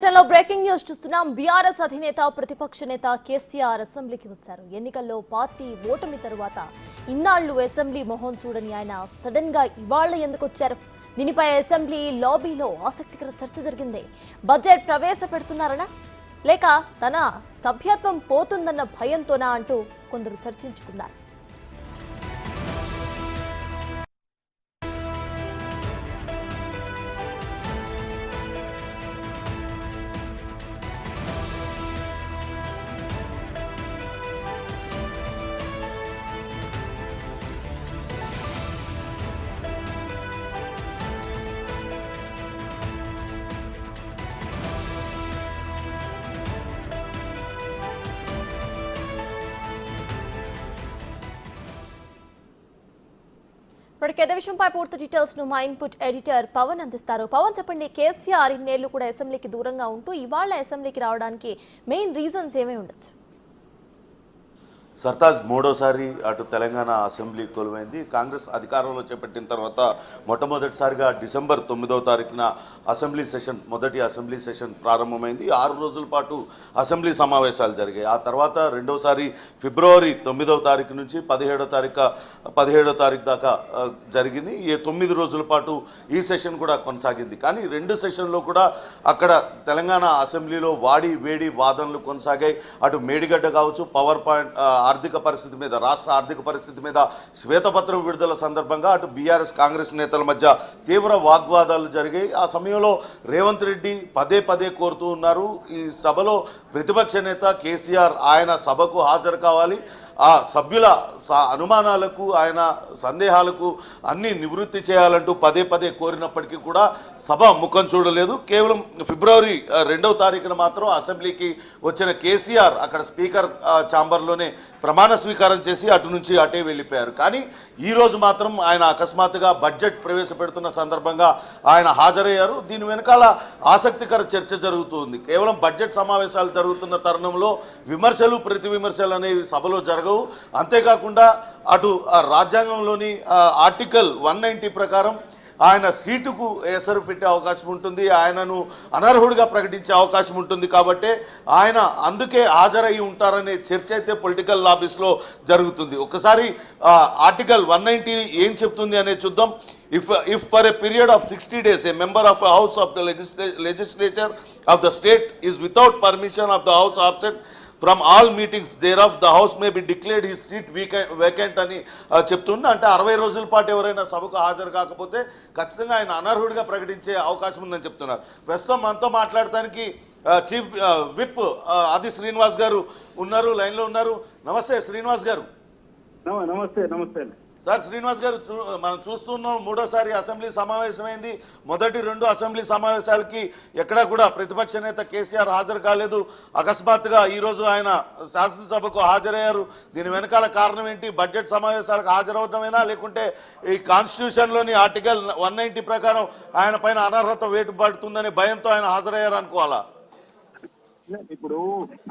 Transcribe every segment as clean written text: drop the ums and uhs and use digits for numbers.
Breaking news చూస్తున్నాం. BRS అధినేత ప్రతిపక్ష నేత కేసీఆర్ అసెంబ్లీకి వచ్చారు. ఎన్నికల్లో పార్టీ ఓటమి తరువాత ఇన్నాళ్లు అసెంబ్లీ మొహం చూడని ఆయన సడన్ గా ఇవాళ్ల ఎందుకు వచ్చారు? దీనిపై అసెంబ్లీ లాబీలో ఆసక్తికర చర్చ జరిగింది. బడ్జెట్ ప్రవేశపెడుతున్నారనా లేక తన సభ్యత్వం పోతుందన్న భయంతోనా అంటూ కొందరు చర్చించుకున్నారు. ఇప్పటికే విషయంపై పూర్తి డీటెయిల్స్ ను మా ఇన్పుట్ ఎడిటర్ పవన్ అందిస్తారు. పవన్, చెప్పండి, కేసీఆర్ ఇన్నేళ్లు కూడా అసెంబ్లీకి దూరంగా ఉంటూ ఇవాళ అసెంబ్లీకి రావడానికి మెయిన్ రీజన్స్ ఏమై ఉండొచ్చు? సర్తాజ్ మూడోసారి అటు తెలంగాణ అసెంబ్లీ కొలువైంది. కాంగ్రెస్ అధికారంలో చేపట్టిన తర్వాత మొట్టమొదటిసారిగా డిసెంబర్ 9వ తారీఖున మొదటి అసెంబ్లీ సెషన్ ప్రారంభమైంది. 6 రోజుల పాటు అసెంబ్లీ సమావేశాలు జరిగాయి. ఆ తర్వాత రెండోసారి ఫిబ్రవరి 9వ తారీఖు నుంచి 17వ తారీఖు దాకా జరిగింది. ఈ 9 రోజుల పాటు ఈ సెషన్ కూడా కొనసాగింది. కానీ 2 సెషన్లో కూడా అక్కడ తెలంగాణ అసెంబ్లీలో వాడి వేడి వాదనలు కొనసాగాయి. అటు మేడిగడ్డ కావచ్చు, పవర్ పాయింట్ రాష్ట్ర ఆర్థిక పరిస్థితి మీద శ్వేతపత్రం విడుదల సందర్భంగా అటు బీఆర్ఎస్ కాంగ్రెస్ నేతల మధ్య తీవ్ర వాగ్వాదాలు జరిగాయి. ఆ సమయంలో రేవంత్ రెడ్డి పదే కోరుతూ ఉన్నారు, ఈ సభలో ప్రతిపక్ష నేత కేసీఆర్ ఆయన సభకు హాజరు కావాలి, ఆ సభ్యుల అనుమానాలకు ఆయన సందేహాలకు అన్ని నివృత్తి చేయాలంటూ పదే కోరినప్పటికీ కూడా సభ ముఖం చూడలేదు. కేవలం ఫిబ్రవరి 2వ తారీఖున మాత్రం అసెంబ్లీకి వచ్చిన కేసీఆర్ అక్కడ స్పీకర్ ఛాంబర్లోనే ప్రమాణ స్వీకారం చేసి అటు నుంచి అటే వెళ్ళిపోయారు. కానీ ఈరోజు మాత్రం ఆయన అకస్మాత్తుగా బడ్జెట్ ప్రవేశపెడుతున్న సందర్భంగా ఆయన హాజరయ్యారు. దీని వెనకాల ఆసక్తికర చర్చ జరుగుతుంది. కేవలం బడ్జెట్ సమావేశాలు జరుగుతున్న తరుణంలో విమర్శలు ప్రతి విమర్శలు అనేవి సభలో జరగవు. అంతేకాకుండా అటు రాజ్యాంగంలోని ఆర్టికల్ 190 ప్రకారం ఆయన సీటుకు ఎసరు పెట్టే అవకాశం ఉంటుంది, ఆయనను అనర్హుడిగా ప్రకటించే అవకాశం ఉంటుంది. కాబట్టి ఆయన అందుకే హాజరై ఉంటారనే చర్చ అయితే పొలిటికల్ లాబీస్లో జరుగుతుంది. ఒకసారి ఆర్టికల్ 190 ఏం చెప్తుంది అనేది చూద్దాం. If for a period of 60 days a member of a house of the legislature of the state is without permission of the house absent from all meetings thereof, the house may be declared his seat vacant అని చెప్తుంది. అంటే 60 రోజుల పాటు ఎవరైనా సభకు హాజరు కాకపోతే ఖచ్చితంగా ఆయన అనర్హుడిగా ప్రకటించే అవకాశం ఉందని చెప్తున్నారు. ప్రస్తుతం మనతో మాట్లాడటానికి చీఫ్ విప్ ఆది శ్రీనివాస్ గారు ఉన్నారు, లైన్లో ఉన్నారు. నమస్తే శ్రీనివాస్ గారు. నమస్తే సార్. శ్రీనివాస్ గారు, మనం చూస్తున్నాం మూడోసారి అసెంబ్లీ సమావేశమైంది. మొదటి 2 అసెంబ్లీ సమావేశాలకి ఎక్కడా కూడా ప్రతిపక్ష నేత కేసీఆర్ హాజరు కాలేదు. అకస్మాత్తుగా ఈరోజు ఆయన శాసనసభకు హాజరయ్యారు. దీని వెనకాల కారణం ఏంటి? బడ్జెట్ సమావేశాలకు హాజరవడమేనా, లేకుంటే ఈ కాన్స్టిట్యూషన్లోని ఆర్టికల్ 190 ప్రకారం ఆయన పైన అనర్హత వేటు పడుతుందనే భయంతో ఆయన హాజరయ్యారు అనుకోవాలా? ఇప్పుడు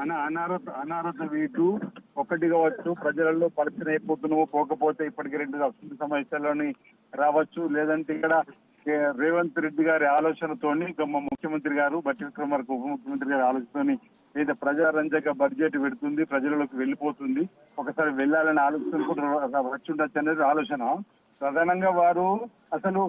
అనారోగ్య వీటు ఒకటి కావచ్చు, ప్రజలలో పరిచయం అయిపోతున్నావు, పోకపోతే ఇప్పటికి 2 అసెంబ్లీ సమావేశాల్లోని రావచ్చు. లేదంటే ఇక్కడ రేవంత్ రెడ్డి గారి ఆలోచనతోని ముఖ్యమంత్రి గారు బట్టి విక్రమార్క ఉప ముఖ్యమంత్రి గారి ఆలోచనతోని లేదా ప్రజారంజక బడ్జెట్ పెడుతుంది, ప్రజలలోకి వెళ్ళిపోతుంది, ఒకసారి వెళ్ళాలనే ఆలోచన కూడా వచ్చి ఉండొచ్చు అనేది ఆలోచన. ప్రధానంగా వారు అసలు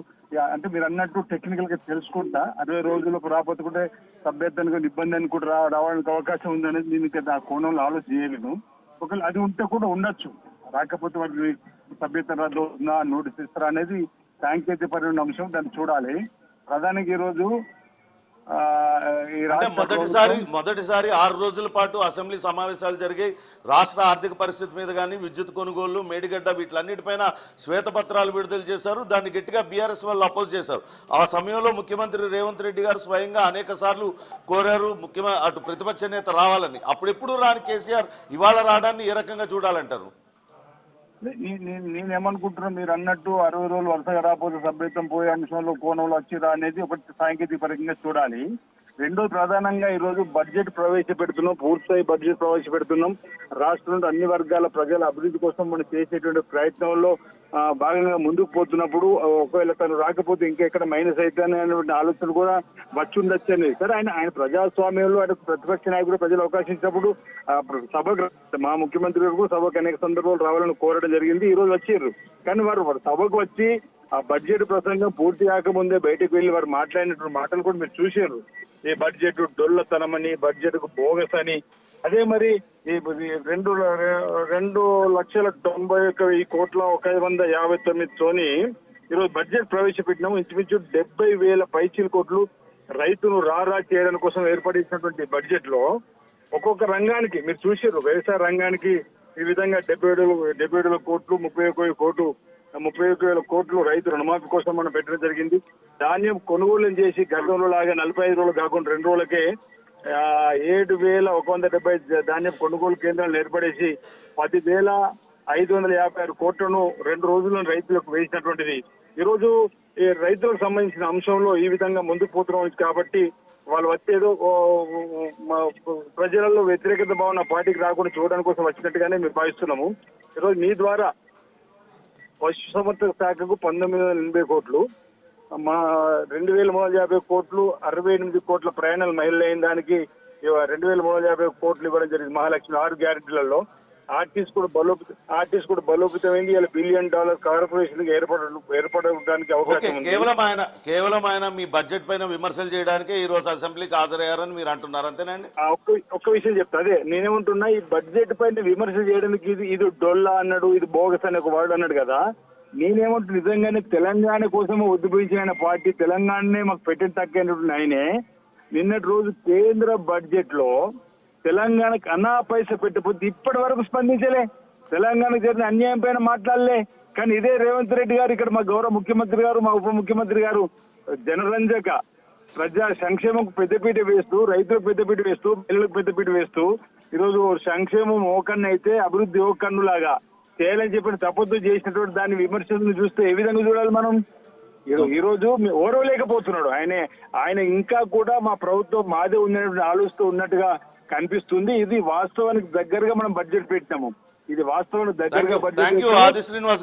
అంటే మీరు అన్నట్టు టెక్నికల్ గా తెలుసుకుంటా 60 రోజులకు రాకపోతే సభ్యత్వానికి ఇబ్బంది అని కూడా రావడానికి అవకాశం ఉందనేది నేను ఆ కోణంలో ఆలోచన చేయలేను. ఒకవేళ అది ఉంటే కూడా ఉండొచ్చు, రాకపోతే వారికి సభ్యత్వం రద్దు నోటీస్ ఇస్తారా అనేది సాంకేతికపరమైన అంశం, దాన్ని చూడాలి. ప్రధానికి ఈరోజు మొదటిసారి 6 రోజుల పాటు అసెంబ్లీ సమావేశాలు జరిగాయి. రాష్ట్ర ఆర్థిక పరిస్థితి మీద కానీ, విద్యుత్ కొనుగోళ్లు, మేడిగడ్డ వీటిలన్నిటిపైన శ్వేతపత్రాలు విడుదల చేశారు. దాన్ని గట్టిగా బీఆర్ఎస్ వాళ్ళు అపోజ్ చేశారు. ఆ సమయంలో ముఖ్యమంత్రి రేవంత్ రెడ్డి గారు స్వయంగా అనేక సార్లు కోరారు అటు ప్రతిపక్ష నేత రావాలని. అప్పుడెప్పుడు రాని కేసీఆర్ ఇవాళ రావడాన్ని ఏ రకంగా చూడాలంటారు? నేనేమనుకుంటున్నా, మీరు అన్నట్టు 60 రోజులు వరుసగా రాకపోతే సభ్యత్వం పోయే అంశంలో కోణంలో వచ్చిరా అనేది ఒకటి సాంకేతిక పరంగా చూడాలి. రెండో ప్రధానంగా ఈ రోజు బడ్జెట్ ప్రవేశపెడుతున్నాం, పూర్తిస్థాయి బడ్జెట్ ప్రవేశపెడుతున్నాం. రాష్ట్రంలో అన్ని వర్గాల ప్రజల అభివృద్ధి కోసం మనం చేసేటువంటి ప్రయత్నంలో భాగంగా ముందుకు పోతున్నప్పుడు ఒకవేళ తను రాకపోతే ఇంకెక్కడ మైనస్ అవుతానే అనేటువంటి ఆలోచన కూడా వచ్చి ఉండొచ్చు అనేది. సరే, ఆయన ప్రజాస్వామ్యంలో ఆయన ప్రతిపక్ష నాయకుడు ప్రజలు అవకాశం ఇచ్చినప్పుడు సభకు మా ముఖ్యమంత్రి గారు సభకు అనేక సందర్భాలు రావాలని కోరడం జరిగింది. ఈ రోజు వచ్చారు, కానీ వారు సభకు వచ్చి ఆ బడ్జెట్ ప్రసంగం పూర్తి కాకముందే బయటకు వెళ్లి వారు మాట్లాడినటువంటి మాటలు కూడా మీరు చూశారు. ఈ బడ్జెట్ డొల్లతనమని, బడ్జెట్ కు బోగస్ అని, అదే మరి ఈ 2,90,1,90,000 కోట్ల 159తోని ఈరోజు బడ్జెట్ ప్రవేశపెట్టినాము. ఇంచుమించు 70,000 పైచీల కోట్లు రైతును రారా చేయడం కోసం ఏర్పడినటువంటి బడ్జెట్ లో ఒక్కొక్క రంగానికి మీరు చూసారు. వ్యవసాయ రంగానికి ఈ విధంగా 77 కోట్లు, 31,000 కోట్లు రైతు రుణమాఫీ కోసం మనం పెట్టడం జరిగింది. ధాన్యం కొనుగోలు చేసి గతంలో లాగా 45 రోజులు కాకుండా 2 రోజులకే 7,170 ధాన్యం కొనుగోలు కేంద్రాలను ఏర్పడేసి 10,556 కోట్లను 2 రోజుల్లో రైతులకు వేసినటువంటిది. ఈరోజు ఈ రైతులకు సంబంధించిన అంశంలో ఈ విధంగా ముందుకు పోతున్నాం కాబట్టి వాళ్ళు వచ్చేదో ప్రజలలో వ్యతిరేకత భావన పార్టీకి రాకుండా చూడడానికి కోసం వచ్చినట్టుగానే మేము భావిస్తున్నాము. ఈరోజు మీ ద్వారా పశుసంవర్ధక శాఖకు 1,980 కోట్లు, మా 2,350 కోట్లు, 68 కోట్ల ప్రయాణాలు మహిళలు అయిన దానికి 2,350 కోట్లు ఇవ్వడం జరిగింది. మహాలక్ష్మి 6 గ్యారెంటీలలో ఆర్టీసీ కూడా బలోపేతమైంది. ఇలా $1 బిలియన్ కార్పొరేషన్ ఏర్పడడానికి అవకాశం ఉంది. కేవలం ఆయన మీ బడ్జెట్ పైన విమర్శలు చేయడానికే ఈ రోజు అసెంబ్లీకి హాజరయ్యారని మీరు అంటున్నారు, అంతేనండి? ఒక్క విషయం చెప్తా. అదే నేనేమంటున్నా, ఈ బడ్జెట్ పైన విమర్శ చేయడానికి ఇది డొల్లా అన్నాడు, ఇది బోగస్ అనే ఒక వర్డ్ అన్నాడు కదా. నేనేమంటున్నా, నిజంగానే తెలంగాణ కోసం ఉద్భవించిన పార్టీ, తెలంగాణనే మాకు పెట్టిన తక్కువ ఆయనే నిన్నటి రోజు కేంద్ర బడ్జెట్ లో తెలంగాణకు అన్నా పైసా పెట్టకపోతే ఇప్పటి వరకు స్పందించలే, తెలంగాణకు జరిగిన అన్యాయం పైన మాట్లాడలే. కానీ ఇదే రేవంత్ రెడ్డి గారు ఇక్కడ మా గౌరవ ముఖ్యమంత్రి గారు, మా ఉప ముఖ్యమంత్రి గారు జనరంజక ప్రజా సంక్షేమంకు పెద్దపీట వేస్తూ, రైతులకు పెద్దపీట వేస్తూ, పిల్లలకు పెద్దపీట వేస్తూ ఈరోజు సంక్షేమం ఓ కన్ను అయితే అభివృద్ధి ఓ కన్ను లాగా చేయాలని చెప్పిన తప్పొద్దు చేసినటువంటి దాన్ని విమర్శలను చూస్తే ఏ విధంగా చూడాలి మనం? ఈ రోజు ఓరవలేకపోతున్నాడు ఆయన ఇంకా కూడా మా ప్రభుత్వం మాదే ఉందనే ఆలోచిస్తూ ఉన్నట్టుగా కనిపిస్తుంది. ఇది వాస్తవానికి దగ్గరగా మనం బడ్జెట్ పెట్టినాము. ఇది వాస్తవానికి దగ్గరగా బడ్జెట్.